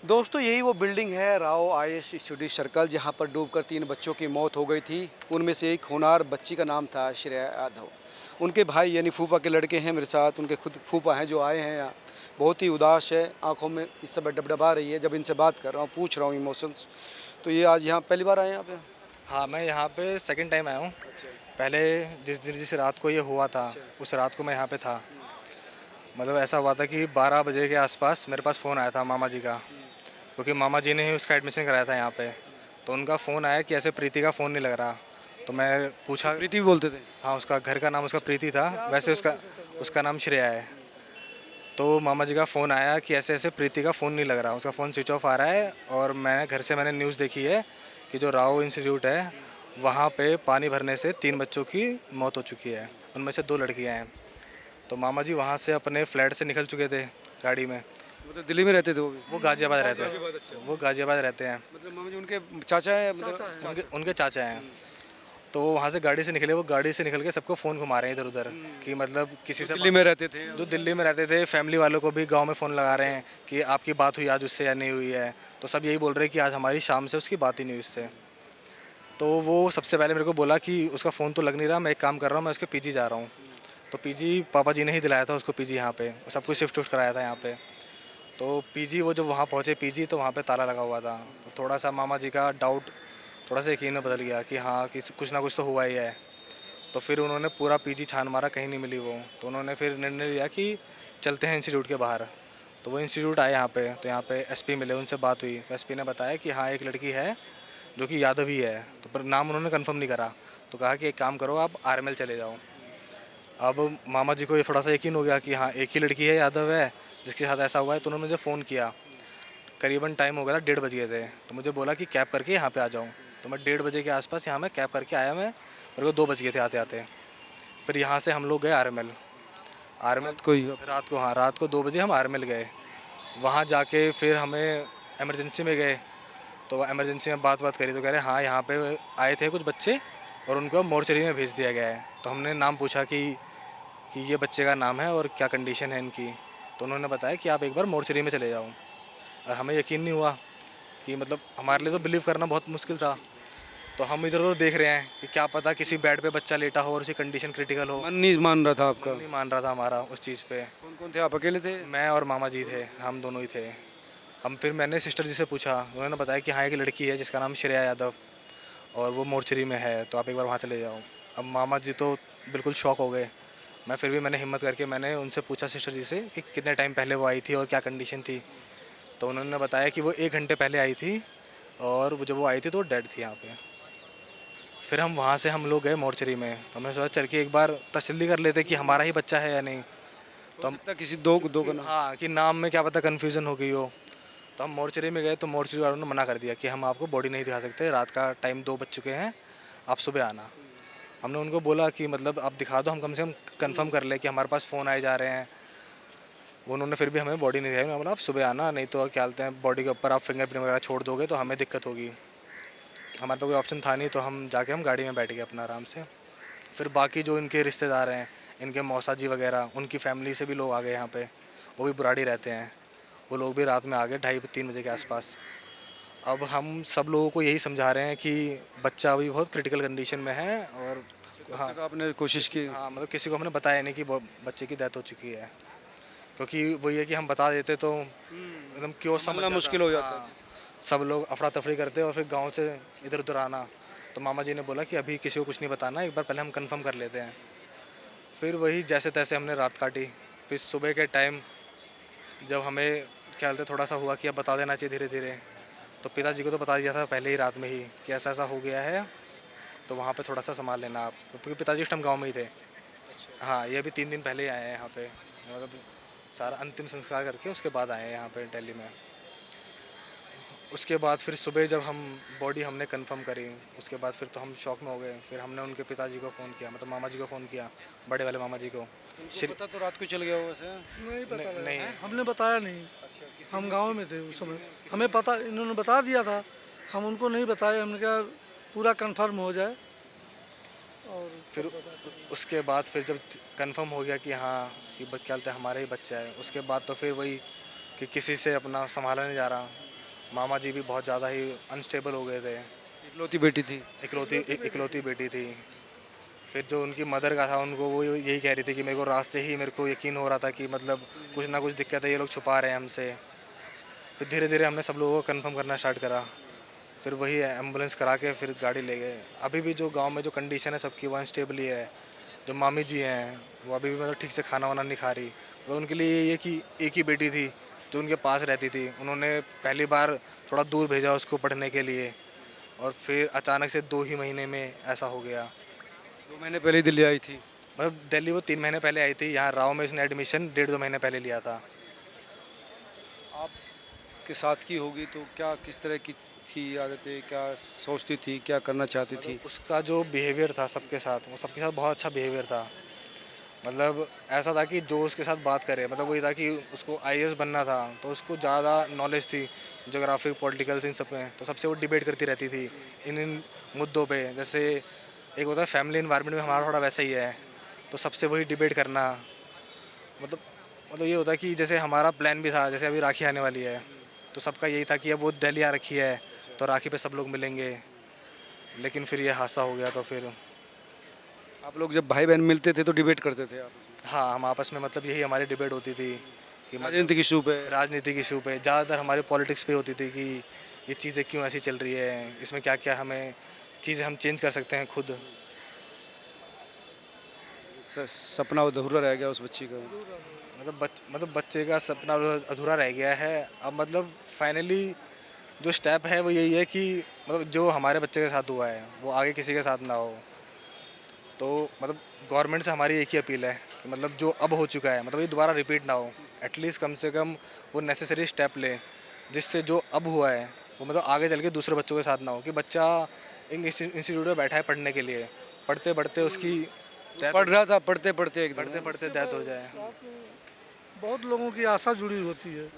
दोस्तों यही वो बिल्डिंग है राव आईएएस स्टडी सर्कल जहां पर डूबकर 3 बच्चों की मौत हो गई थी। उनमें से एक होनहार बच्ची का नाम था श्रेया यादव। उनके भाई यानी फूफा के लड़के हैं मेरे साथ, उनके खुद फूफा हैं जो आए हैं यहाँ। बहुत ही उदास है, आंखों में इस समय डबडबा रही है जब इनसे बात कर रहा हूँ, पूछ रहा हूँ इमोशंस। तो ये आज यहाँ पहली बार आए हैं यहाँ पे? हाँ, मैं यहाँ पे सेकंड टाइम आया हूँ। पहले जिस रात को ये हुआ था, उस रात को मैं यहाँ पे था। मतलब ऐसा हुआ था कि 12 बजे के आसपास मेरे पास फ़ोन आया था मामा जी का, क्योंकि मामा जी ने ही उसका एडमिशन कराया था यहाँ पे। तो उनका फ़ोन आया कि ऐसे प्रीति का फ़ोन नहीं लग रहा। तो मैं पूछा। प्रीति भी बोलते थे? हाँ, उसका घर का नाम उसका प्रीति था, वैसे उसका उसका नाम श्रेया है। तो मामा जी का फ़ोन आया कि ऐसे ऐसे प्रीति का फ़ोन नहीं लग रहा, उसका फ़ोन स्विच ऑफ आ रहा है। और मैंने घर से न्यूज़ देखी है कि जो राव इंस्टीट्यूट है वहाँ पे पानी भरने से 3 बच्चों की मौत हो चुकी है, उनमें से 2 लड़कियाँ हैं। तो मामा जी वहाँ से अपने फ्लैट से निकल चुके थे गाड़ी में। मतलब दिल्ली में रहते थे वो भी? वो गाज़ियाबाद रहते हैं। अच्छा। वो गाज़ियाबाद रहते हैं। मतलब मामा जी उनके चाचा है? मतलब उनके उनके चाचा हैं। तो वहाँ से गाड़ी से निकले, वो गाड़ी से निकल के सबको फ़ोन घुमा रहे हैं इधर उधर कि मतलब किसी से दिल्ली में रहते थे? जो दिल्ली में रहते थे फैमिली वालों को भी गांव में फ़ोन लगा रहे हैं कि आपकी बात हुई आज उससे या नहीं हुई है। तो सब यही बोल रहे हैं कि आज हमारी शाम से उसकी बात ही नहीं हुई उससे। तो वो सबसे पहले मेरे को बोला कि उसका फ़ोन तो लग नहीं रहा, मैं एक काम कर रहा हूँ, मैं उसके पीजी जा रहा हूँ। तो पीजी पापा जी ने ही दिलाया था उसको, पीजी यहाँ पे सब कुछ शिफ्ट कराया था यहाँ पे। तो पीजी वो जब वहाँ पहुँचे पीजी, तो वहाँ पे ताला लगा हुआ था। तो थोड़ा सा मामा जी का डाउट थोड़ा सा यकीन में बदल गया कि हाँ कि कुछ ना कुछ तो हुआ ही है। तो फिर उन्होंने पूरा पीजी छान मारा, कहीं नहीं मिली वो। तो उन्होंने फिर निर्णय लिया कि चलते हैं इंस्टीट्यूट के बाहर। तो वो इंस्टीट्यूट आए यहाँ पे, तो यहाँ पे एसपी मिले, उनसे बात हुई। तो एसपी ने बताया कि हाँ एक लड़की है जो कि यादव ही है। तो पर नाम उन्होंने कंफर्म नहीं करा। तो कहा कि एक काम करो, आप आरएमएल चले जाओ। अब मामा जी को ये थोड़ा सा यकीन हो गया कि हाँ एक ही लड़की है यादव है जिसके साथ ऐसा हुआ है। तो उन्होंने मुझे फ़ोन किया, करीबन टाइम हो गया था 1:30 बज गए थे। तो मुझे बोला कि कैब करके यहाँ पे आ जाऊँ। तो मैं 1:30 बजे के आसपास यहाँ मैं कैब करके आया। मैं मेरे को 2 बज गए थे आते आते। फिर यहाँ से हम लोग गए आरएमएल। आरएमएल कोई रात को, हाँ रात को 2 बजे हम आरएमएल गए। वहाँ जाके फिर हमें इमरजेंसी में गए। तो इमरजेंसी में बात करी तो कह रहे हाँ यहाँ पे आए थे कुछ बच्चे और उनको मोर्चरी में भेज दिया गया है। तो हमने नाम पूछा कि ये बच्चे का नाम है और क्या कंडीशन है इनकी। तो उन्होंने बताया कि आप एक बार मोर्चरी में चले जाओ। और हमें यकीन नहीं हुआ कि मतलब हमारे लिए तो बिलीव करना बहुत मुश्किल था। तो हम इधर उधर देख रहे हैं कि क्या पता किसी बेड पे बच्चा लेटा हो और उसकी कंडीशन क्रिटिकल हो। मन नहीं मान रहा था आपका? नहीं मान रहा था हमारा उस चीज़ पे। कौन कौन थे, आप अकेले थे? मैं और मामा जी थे, हम दोनों ही थे। हम फिर मैंने सिस्टर जी से पूछा, उन्होंने बताया कि हाँ एक लड़की है जिसका नाम श्रेया यादव और वो मोर्चरी में है, तो आप एक बार वहाँ चले जाओ। अब मामा जी तो बिल्कुल शॉक हो गए। मैं फिर भी मैंने हिम्मत करके मैंने उनसे पूछा सिस्टर जी से कि कितने टाइम पहले वो आई थी और क्या कंडीशन थी। तो उन्होंने बताया कि वो 1 घंटे पहले आई थी और वो जब वो आई थी तो वो डेड थी यहाँ पे। फिर हम वहाँ से हम लोग गए मोर्चरी में। तो हमने सोचा चल के एक बार तसल्ली कर लेते कि हमारा ही बच्चा है या नहीं। तो हम किसी दो दो का नाम? हाँ कि नाम में क्या पता कन्फ्यूज़न हो गई हो। तो हम मोर्चरी में गए तो मोर्चरी वालों ने मना कर दिया कि हम आपको बॉडी नहीं दिखा सकते, रात का टाइम 2 बज चुके हैं, आप सुबह आना। हमने उनको बोला कि मतलब आप दिखा दो, हम कम से कम कंफर्म कर ले कि हमारे पास फ़ोन आए जा रहे हैं। उन्होंने फिर भी हमें बॉडी नहीं दिखाई। उन्होंने बोला आप सुबह आना, नहीं तो क्या बोलते हैं बॉडी के ऊपर आप फिंगरप्रिंट वगैरह छोड़ दोगे तो हमें दिक्कत होगी। हमारे पास कोई ऑप्शन था नहीं। तो हम जाके हम गाड़ी में बैठ गए अपना आराम से। फिर बाकी जो इनके रिश्तेदार हैं, इनके मौसा जी वगैरह, उनकी फैमिली से भी लोग आ गए यहाँ पे। वो भी बुराड़ी रहते हैं, वो लोग भी रात में आ गए 2:30-3 बजे के आसपास। अब हम सब लोगों को यही समझा रहे हैं कि बच्चा अभी बहुत क्रिटिकल कंडीशन में है। और हाँ तक आपने कोशिश की? हाँ मतलब किसी को हमने बताया नहीं कि बच्चे की डेथ हो चुकी है, क्योंकि वही है कि हम बता देते तो एकदम क्यों समझना मुश्किल हो जाता। हाँ, सब लोग अफरा तफरी करते और फिर गांव से इधर उधर आना। तो मामा जी ने बोला कि अभी किसी को कुछ नहीं बताना, एक बार पहले हम कंफर्म कर लेते हैं। फिर वही जैसे तैसे हमने रात काटी। फिर सुबह के टाइम जब हमें ख्याल से थोड़ा सा हुआ कि अब बता देना चाहिए धीरे धीरे, तो पिताजी को तो बता दिया था पहले ही रात में ही कि ऐसा ऐसा हो गया है, तो वहाँ पे थोड़ा सा संभाल लेना आप, क्योंकि पिताजी उस टाइम गाँव में ही थे। हाँ ये भी 3 दिन पहले ही आए हैं यहाँ पे, मतलब सारा अंतिम संस्कार करके उसके बाद आए हैं यहाँ पे दिल्ली में। उसके बाद फिर सुबह जब हम बॉडी हमने कंफर्म करी, उसके बाद फिर तो हम शॉक में हो गए। फिर हमने उनके पिताजी को फ़ोन किया, मतलब मामा जी को फ़ोन किया, बड़े वाले मामा जी को। पता तो रात को चल गया हो वैसे? नहीं पता लगा। नहीं हमने बताया नहीं। हम गांव में थे उस समय, हमें पता, इन्होंने बता दिया था, हम उनको नहीं बताए। हमने कहा पूरा कंफर्म हो जाए। और फिर उसके बाद फिर जब कंफर्म हो गया कि हाँ कि क्या बोलते हैं हमारा ही बच्चा है, उसके बाद तो फिर वही कि किसी से अपना संभाला नहीं जा रहा। मामा जी भी बहुत ज़्यादा ही अनस्टेबल हो गए थे। इकलौती बेटी थी। इकलौती बेटी थी। फिर जो उनकी मदर का था, उनको वो यही कह रही थी कि मेरे को रात से ही मेरे को यकीन हो रहा था कि मतलब कुछ ना कुछ दिक्कत है, ये लोग छुपा रहे हैं हमसे। फिर धीरे धीरे हमने सब लोगों को कंफर्म करना स्टार्ट करा। फिर वही एम्बुलेंस करा के फिर गाड़ी ले गए। अभी भी जो गांव में जो कंडीशन है सबकी, वो अनस्टेबल ही है। जो मामी जी हैं वो अभी भी मतलब ठीक से खाना वाना नहीं खा रही। तो उनके लिए ये कि एक ही बेटी थी जो उनके पास रहती थी, उन्होंने पहली बार थोड़ा दूर भेजा उसको पढ़ने के लिए, और फिर अचानक से 2 ही महीने में ऐसा हो गया। 2 महीने पहले ही दिल्ली आई थी। मतलब दिल्ली वो 3 महीने पहले आई थी, यहाँ राव में इसने एडमिशन 1.5-2 महीने पहले लिया था। आपके साथ की होगी तो क्या किस तरह की थी आदतें, क्या सोचती थी, क्या करना चाहती थी? उसका जो बिहेवियर था सबके साथ, वो सबके साथ बहुत अच्छा बिहेवियर था। मतलब ऐसा था कि जो उसके साथ बात करे, मतलब वही था कि उसको आईएएस बनना था, तो उसको ज़्यादा नॉलेज थी जोग्राफी पॉलिटिकल्स इन सब में, तो सबसे वो डिबेट करती रहती थी इन मुद्दों पे। जैसे एक होता है फैमिली इन्वायरमेंट में, हमारा थोड़ा वैसा ही है, तो सबसे वही डिबेट करना। मतलब मतलब ये होता है कि जैसे हमारा प्लान भी था, जैसे अभी राखी आने वाली है, तो सबका यही था कि अब वो दिल्ली आ रखी है तो राखी पे सब लोग मिलेंगे। लेकिन फिर ये हादसा हो गया, तो फिर आप लोग जब भाई बहन मिलते थे तो डिबेट करते थे आप? हाँ, हम आपस में मतलब यही हमारी डिबेट होती थी कि राजनीति की इशू पे? राजनीति की इशू पे ज़्यादातर हमारी पॉलिटिक्स पे होती थी कि ये चीज़ें क्यों ऐसी चल रही है, इसमें क्या क्या हमें चीज़ें हम चेंज कर सकते हैं खुद। सपना अधूरा रह गया उस बच्ची का। मतलब बच्चे का सपना अधूरा रह गया है। अब मतलब फाइनली जो स्टेप है वो यही है कि मतलब जो हमारे बच्चे के साथ हुआ है वो आगे किसी के साथ ना हो। तो मतलब गवर्नमेंट से हमारी एक ही अपील है कि मतलब जो अब हो चुका है मतलब ये दोबारा रिपीट ना हो। एटलीस्ट कम से कम वो नेसेसरी स्टेप ले, जिससे जो अब हुआ है वो मतलब आगे चल के दूसरे बच्चों के साथ ना हो। कि बच्चा एक इंस्टीट्यूट में बैठा है पढ़ने के लिए, पढ़ते पढ़ते उसकी पढ़ रहा था, पढ़ते पढ़ते एकदम पढ़ते पढ़ते डेथ हो जाए। साथ में बहुत लोगों की आशा जुड़ी होती है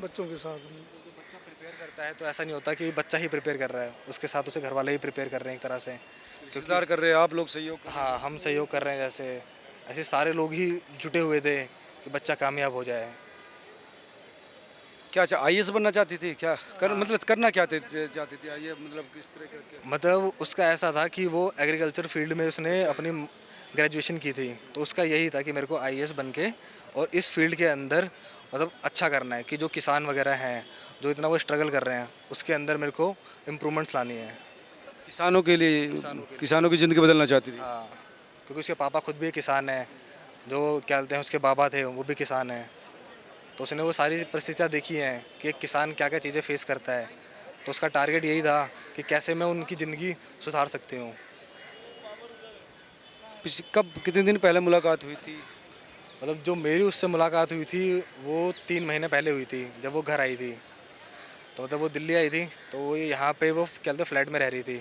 बच्चों के साथ में। प्रिपेयर करता है तो ऐसा नहीं होता कि बच्चा ही प्रिपेयर कर रहा है, उसके साथ उसे घर वाले ही प्रिपेयर कर रहे हैं एक तरह से। सुधार कर रहे हैं आप लोग, सहयोग कर रहे हाँ, हम सहयोग कर रहे हैं। जैसे ऐसे सारे लोग ही जुटे हुए थे कि बच्चा कामयाब हो जाए। हैं। क्या आईएएस बनना चाहती थी क्या? मतलब करना क्या चाहती थी आइए, मतलब किस तरह का क्या? मतलब उसका ऐसा था कि वो एग्रीकल्चर फील्ड में उसने अपनी ग्रेजुएशन की थी, तो उसका यही था कि मेरे को आईएएस बन के और इस फील्ड के अंदर मतलब अच्छा करना है कि जो किसान वगैरह हैं जो इतना वो स्ट्रगल कर रहे हैं उसके अंदर मेरे को इम्प्रूवमेंट्स लानी है। किसानों के लिए, किसानों की ज़िंदगी बदलना चाहती थी। हाँ, क्योंकि उसके पापा खुद भी किसान हैं, जो क्या बोलते हैं उसके बाबा थे वो भी किसान हैं। तो उसने वो सारी परिस्थितियाँ देखी हैं कि एक किसान क्या क्या चीज़ें फेस करता है, तो उसका टारगेट यही था कि कैसे मैं उनकी ज़िंदगी सुधार सकती हूँ। कब, कितने दिन पहले मुलाकात हुई थी? मतलब जो मेरी उससे मुलाकात हुई थी वो 3 महीने पहले हुई थी, जब वो घर आई थी। तो मतलब वो दिल्ली आई थी, तो वो यहाँ पे वो क्या बोलते फ्लैट में रह रही थी।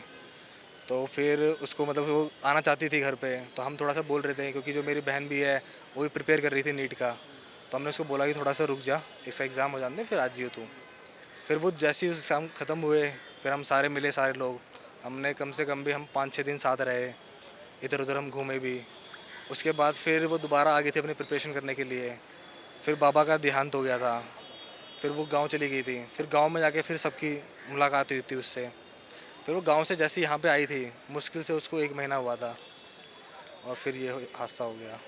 तो फिर उसको मतलब वो आना चाहती थी घर पे, तो हम थोड़ा सा बोल रहे थे क्योंकि जो मेरी बहन भी है वो भी प्रिपेयर कर रही थी नीट का। तो हमने उसको बोला कि थोड़ा सा रुक जा, इसका एग्ज़ाम हो जाने दे फिर आ जियो तू। फिर वो जैसे ही एग्ज़ाम ख़त्म हुए फिर हम सारे मिले, सारे लोग। हमने कम से कम भी हम 5-6 दिन साथ रहे, इधर उधर हम घूमे भी। उसके बाद फिर वो दोबारा आ गई थी अपनी प्रिपरेशन करने के लिए। फिर बाबा का देहांत हो गया था, फिर वो गांव चली गई थी। फिर गांव में जाके फिर सबकी मुलाकात हुई थी उससे। फिर वो गांव से जैसे यहाँ पे आई थी, मुश्किल से उसको 1 महीना हुआ था और फिर ये हादसा हो गया।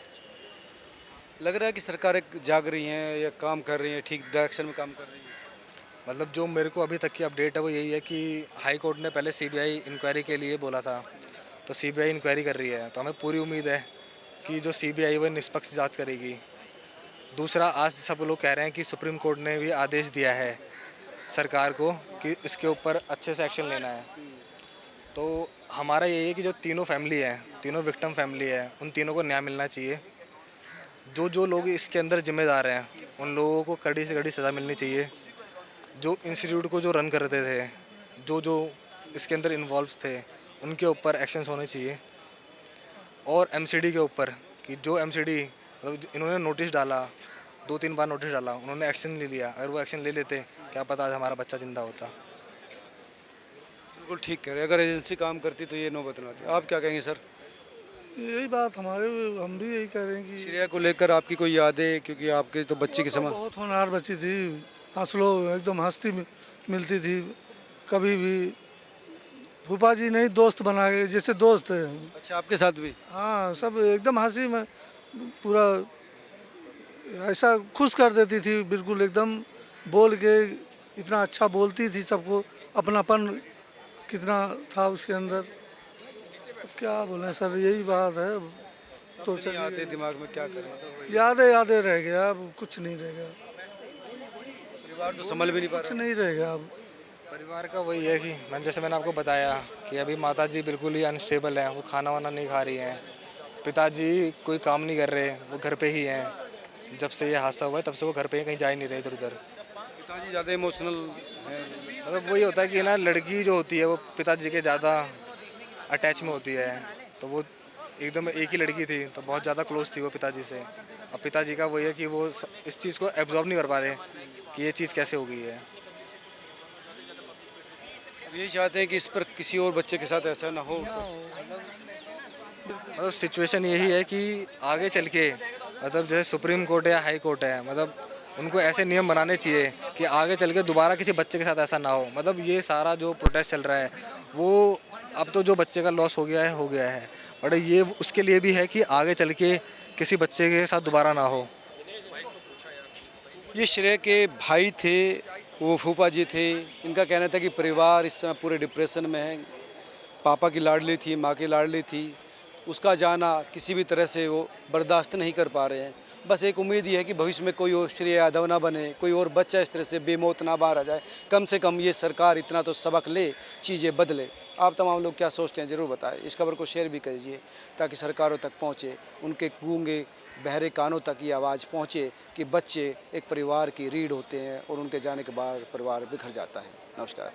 लग रहा है कि सरकारें जाग रही हैं या काम कर रही हैं, ठीक डायरेक्शन में काम कर रही हैं। मतलब जो मेरे को अभी तक की अपडेट है वो यही है कि हाई कोर्ट ने पहले सीबीआई इंक्वायरी के लिए बोला था, तो सीबीआई इंक्वायरी कर रही है। तो हमें पूरी उम्मीद है कि जो सीबीआई वो निष्पक्ष जांच करेगी। दूसरा, आज सब लोग कह रहे हैं कि सुप्रीम कोर्ट ने भी आदेश दिया है सरकार को कि इसके ऊपर अच्छे से एक्शन लेना है। तो हमारा यही है कि जो तीनों फैमिली है, तीनों विक्टिम फैमिली है, उन तीनों को न्याय मिलना चाहिए। जो जो लोग इसके अंदर जिम्मेदार हैं उन लोगों को कड़ी से कड़ी सज़ा मिलनी चाहिए। जो इंस्टीट्यूट को जो रन करते थे, जो जो इसके अंदर इन्वॉल्व थे, उनके ऊपर एक्शंस होने चाहिए। और एमसीडी के ऊपर कि जो एमसीडी मतलब इन्होंने नोटिस डाला, 2-3 बार नोटिस डाला, उन्होंने एक्शन नहीं लिया। अगर वो एक्शन ले लेते क्या पता आज हमारा बच्चा ज़िंदा होता। बिल्कुल ठीक कह रहे हैं, अगर एजेंसी काम करती तो ये नौबत ना आती। आप क्या कहेंगे सर? यही बात हमारे, हम भी यही कह रहे हैं कि श्रेया को लेकर आपकी कोई यादें, क्योंकि आपके तो बच्चे के वो तो समान। बहुत होनहार बच्ची थी, हौसलो एकदम हंसती मिलती थी। कभी भी फूफा जी नहीं दोस्त बना के, जैसे दोस्त है। अच्छा, आपके साथ भी? हाँ, सब एकदम हंसी में पूरा ऐसा खुश कर देती थी, बिल्कुल एकदम बोल के इतना अच्छा बोलती थी सबको, अपनापन कितना था उसके अंदर। अब क्या बोले सर, यही बात है। तो नहीं चलिए, आते दिमाग में, क्या करें? यादें यादें रह गया, अब कुछ नहीं रह गया, परिवार तो संभल भी नहीं पा कुछ रहा। नहीं रह गया अब। परिवार का वही है कि मैंने आपको बताया कि अभी माता जी बिल्कुल ही अनस्टेबल हैं, वो खाना वाना नहीं खा रही हैं। पिताजी कोई काम नहीं कर रहे, वो घर पे ही हैं। जब से ये हादसा हुआ है तब से वो घर पे ही, कहीं जा ही नहीं रहे इधर उधर। पिताजी ज़्यादा इमोशनल हैं। मतलब वही होता है कि ना, लड़की जो होती है वो पिताजी के ज़्यादा अटैच में होती है। तो वो एकदम एक ही लड़की थी तो बहुत ज़्यादा क्लोज थी वो पिताजी से। अब पिताजी का वही है कि वो इस चीज़ को एब्जॉर्ब नहीं कर पा रहे कि ये चीज़ कैसे हो गई है। अब यही चाहते हैं कि इस पर किसी और बच्चे के साथ ऐसा ना हो। मतलब सिचुएशन यही है कि आगे चल के, मतलब जैसे सुप्रीम कोर्ट है या हाई कोर्ट है, मतलब उनको ऐसे नियम बनाने चाहिए कि आगे चल के दोबारा किसी बच्चे के साथ ऐसा ना हो। मतलब ये सारा जो प्रोटेस्ट चल रहा है वो, अब तो जो बच्चे का लॉस हो गया है हो गया है, बट ये उसके लिए भी है कि आगे चल के किसी बच्चे के साथ दोबारा ना हो। ये श्रेय के भाई थे, वो फूफा जी थे। इनका कहना था कि परिवार इस समय पूरे डिप्रेशन में है। पापा की लाडली थी, माँ की लाडली थी, उसका जाना किसी भी तरह से वो बर्दाश्त नहीं कर पा रहे हैं। बस एक उम्मीद ये है कि भविष्य में कोई और श्रेय यादव ना बने, कोई और बच्चा इस तरह से बेमौत ना बाहर आ जाए। कम से कम ये सरकार इतना तो सबक ले, चीज़ें बदले। आप तमाम लोग क्या सोचते हैं ज़रूर बताएं। इस खबर को शेयर भी कीजिए ताकि सरकारों तक पहुँचे, उनके गूंगे बहरे कानों तक ये आवाज़ पहुँचे कि बच्चे एक परिवार की रीढ़ होते हैं और उनके जाने के बाद परिवार बिखर जाता है। नमस्कार।